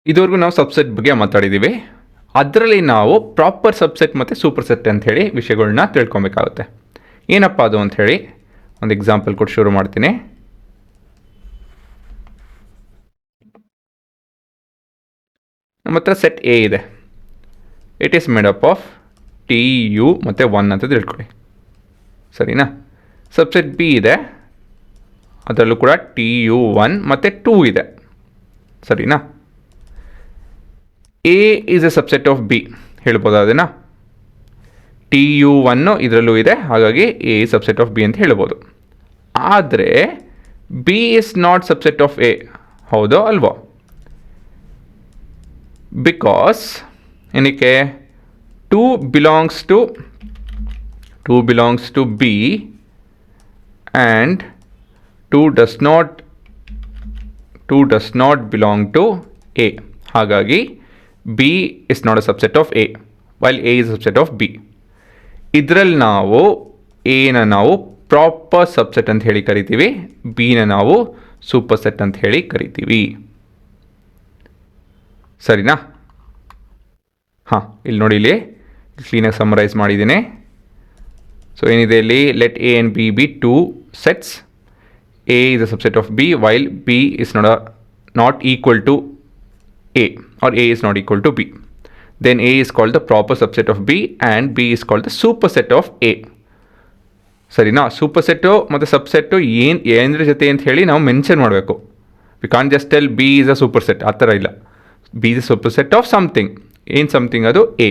ಇದುವರೆಗೂ ನಾವು ಸಬ್ಸೆಟ್ ಬಗ್ಗೆ ಮಾತಾಡಿದ್ದೀವಿ. ಅದರಲ್ಲಿ ನಾವು ಪ್ರಾಪರ್ ಸಬ್ಸೆಟ್ ಮತ್ತು ಸೂಪರ್ ಸೆಟ್ ಅಂತ ಹೇಳಿ ವಿಷಯಗಳನ್ನ ತಿಳ್ಕೊಬೇಕಾಗುತ್ತೆ. ಏನಪ್ಪ ಅದು ಅಂತ ಹೇಳಿ ಒಂದು ಎಕ್ಸಾಂಪಲ್ ಕೊಟ್ಟು ಶುರು ಮಾಡ್ತೀನಿ. ನಮ್ಮ ಹತ್ರ ಸೆಟ್ ಎ ಇದೆ. It is made up of T U ಮತ್ತು 1 ಅಂತ ತಿಳ್ಕೊಳ್ಳಿ, ಸರಿನಾ. ಸಬ್ಸೆಟ್ ಬಿ ಇದೆ, ಅದರಲ್ಲೂ ಕೂಡ ಟಿ ಯು 1 ಮತ್ತು 2 ಇದೆ, ಸರಿನಾ. A is A subset of B ಹೇಳ್ಬೋದು ಅದನ್ನು. ಟಿ ಯು 1 ಇದರಲ್ಲೂ ಇದೆ, ಹಾಗಾಗಿ ಎ ಸಬ್ಸೆಟ್ ಆಫ್ ಬಿ ಅಂತ ಹೇಳ್ಬೋದು. ಆದರೆ B is not subset of A, ಹೌದೋ ಅಲ್ವೋ? ಬಿಕಾಸ್ ಏನಕ್ಕೆ 2 belongs to B and 2 does not belong to A. ಹಾಗಾಗಿ B is not a subset of A while A is subset of B. ಇದರಲ್ಲಿ ನಾವು ಎನ ನಾವು ಪ್ರಾಪರ್ ಸಬ್ಸೆಟ್ ಅಂತ ಹೇಳಿ ಕರಿತೀವಿ, ಬಿನ ನಾವು ಸೂಪರ್ ಸೆಟ್ ಅಂತ ಹೇಳಿ ಕರಿತೀವಿ, ಸರಿನಾ. ಹಾಂ, ಇಲ್ಲಿ ನೋಡಿ, ಇಲ್ಲಿ ಕ್ಲೀನಾಗಿ ಸಮ್ಮರೈಸ್ ಮಾಡಿದ್ದೀನಿ. ಸೊ ಏನಿದೆ ಇಲ್ಲಿ, let A and B B 2 sets. A is a subset of B while B is not equal to A or A is not equal to B. Then A is called the proper subset of B and B is called the superset of A. ಸರಿನಾ. Superset ಮತ್ತು subset ಏನರ ಜೊತೆ ಅಂತ ಹೇಳಿ ನಾವು mention ಮಾಡಬೇಕು. We can't just tell B is a superset, ಆ ಥರ ಇಲ್ಲ. B is a superset of something. ಏನು ಸಮಥಿಂಗ್ ಅದು? A.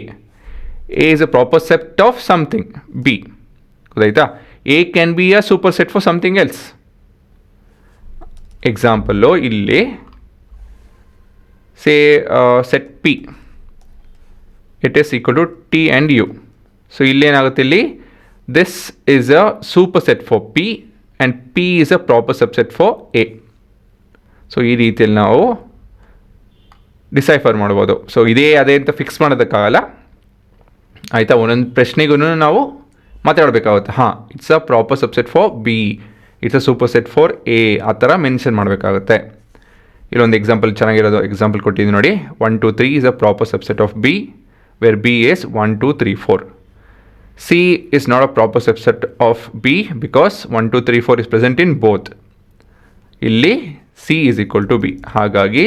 A is a proper set of something, B. ಗೊತ್ತಾಯ್ತಾ? A can be a superset for something else. Example ಇಲ್ಲಿ say set P, it is equal to T and U. So ಇಲ್ಲಿ ಏನಾಗುತ್ತೆ, ಇಲ್ಲಿ this is a superset for P and P is a proper subset for A. So ಈ ರೀತಿಯಲ್ಲಿ ನಾವು decipher ಮಾಡ್ಬೋದು. So ಇದೇ ಅದೇ ಅಂತ ಫಿಕ್ಸ್ ಮಾಡೋದಕ್ಕಾಗಲ್ಲ, ಆಯಿತಾ. ಒಂದೊಂದು ಪ್ರಶ್ನೆಗೂ ನಾವು ಮಾತಾಡಬೇಕಾಗುತ್ತೆ. ಹಾಂ, it's a proper subset for B, it's a superset for A, ಆ ಥರ ಮೆನ್ಷನ್ ಮಾಡಬೇಕಾಗುತ್ತೆ. ಇಲ್ಲೊಂದು ಎಕ್ಸಾಂಪಲ್ ಚೆನ್ನಾಗಿರೋದು ಎಕ್ಸಾಂಪಲ್ ಕೊಟ್ಟಿದ್ದೀನಿ ನೋಡಿ. 1 2 3 is a proper subset of B where B is 1 2 3 4. C is not a proper subset of B because 1 2 3 4 is present in both. ಇಲ್ಲಿ C is equal to B, ಹಾಗಾಗಿ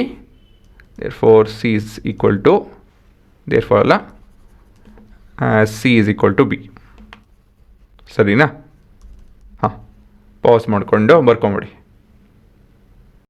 therefore C is equal to, therefore ಅಲ್ಲ, C is equal to B, ಸರಿನಾ. ಹಾಂ, pass ಮಾಡಿಕೊಂಡು ಬರ್ಕೊಂಬಿಡಿ.